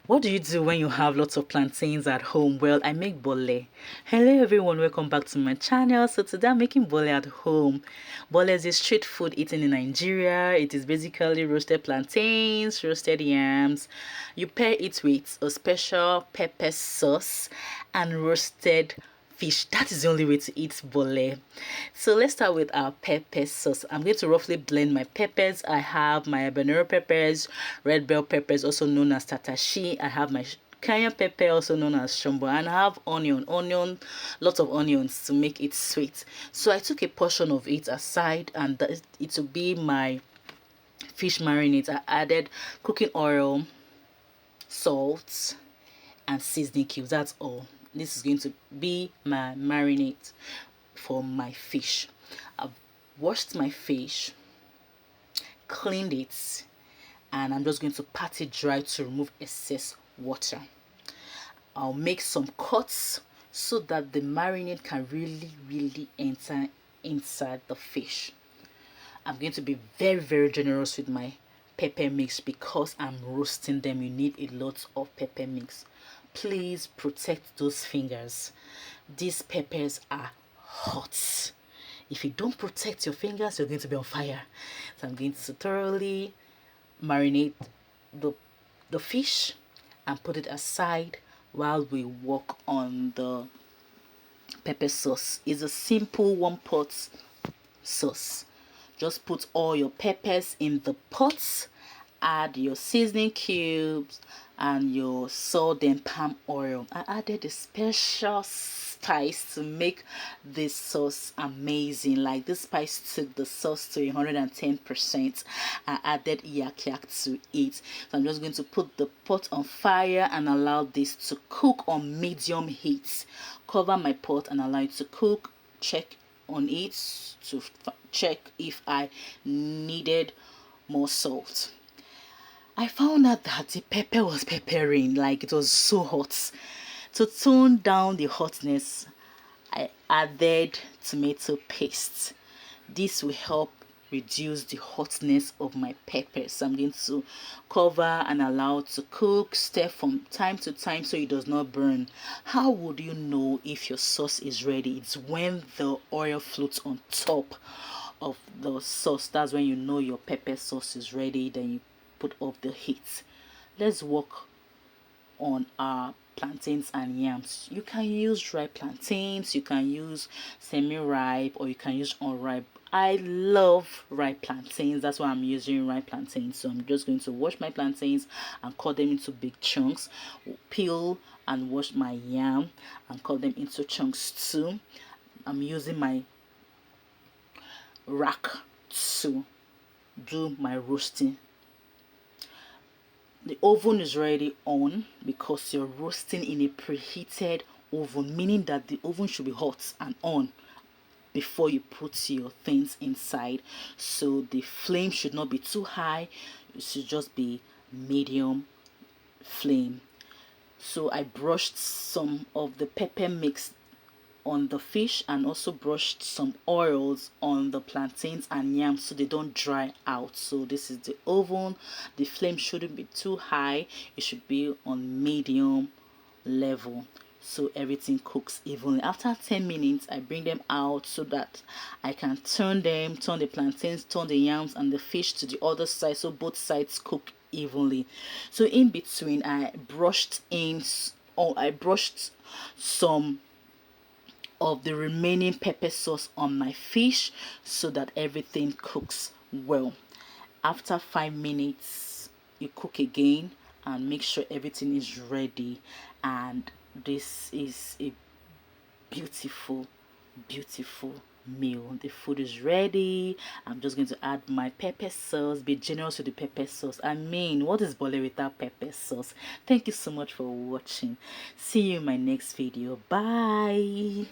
What do you do when you have lots of plantains at home? Well, I make bole. Hello everyone, welcome back to my channel. So today I'm making bole at home. Bole is a street food eaten in Nigeria. It is basically roasted plantains, roasted yams. You pair it with a special pepper sauce and roasted fish. That is the only way to eat bole. So let's start with our pepper sauce. I'm going to roughly blend my peppers. I have my Habanero peppers, red bell peppers, also known as tatashi. I have my Cayenne pepper, also known as shombo, and I have lots of onions to make it sweet. So I took a portion of it aside, and it will be my fish marinade. I added cooking oil, salt, and seasoning cubes. That's all. This is going to be my marinade for my fish. I've washed my fish, cleaned it, and I'm just going to pat it dry to remove excess water. I'll make some cuts so that the marinade can really enter inside the fish. I'm going to be very generous with my pepper mix because I'm roasting them. You need a lot of pepper mix. Please protect those fingers. These peppers are hot. If you don't protect your fingers, you're going to be on fire. So I'm going to thoroughly marinate the fish and put it aside while we work on the pepper sauce. It's a simple one pot sauce. Just put all your peppers in the pots, add your seasoning cubes and your salt and palm oil. I added a special spice to make this sauce amazing. Like, this spice took the sauce to 110%. I added Uyayak to it. So I'm just going to put the pot on fire and allow this to cook on medium heat. Cover my pot and allow it to cook. Check on it to check if I needed more salt. I found out that the pepper was peppering, like it was so hot. To tone down the hotness, I added tomato paste. This will help reduce the hotness of my peppers. So I'm going to cover and allow it to cook, stir from time to time so it does not burn. How would you know if your sauce is ready? It's when the oil floats on top of the sauce. That's when you know your pepper sauce is ready. Then you put off the heat. Let's work on our plantains and yams. You can use dry plantains, you can use semi-ripe, or you can use unripe. I love ripe plantains. That's why I'm using ripe plantains. So I'm just going to wash my plantains and cut them into big chunks. Peel and wash my yam and cut them into chunks too. I'm using my rack to do my roasting. The oven is already on because you're roasting in a preheated oven, meaning that the oven should be hot and on before you put your things inside. So the flame should not be too high, it should just be medium flame. So I brushed some of the pepper mix on the fish and also brushed some oils on the plantains and yams so they don't dry out. So this is the oven. The flame shouldn't be too high, it should be on medium level so everything cooks evenly. After 10 minutes I bring them out so that I can turn the plantains, turn the yams and the fish to the other side so both sides cook evenly. So in between I brushed some of the remaining pepper sauce on my fish so that everything cooks well. After 5 minutes you cook again and make sure everything is ready, and this is a beautiful meal. The food is ready. I'm just going to add my pepper sauce. Be generous with the pepper sauce. I mean, what is bole without pepper sauce? Thank you so much for watching. See you in my next video. Bye.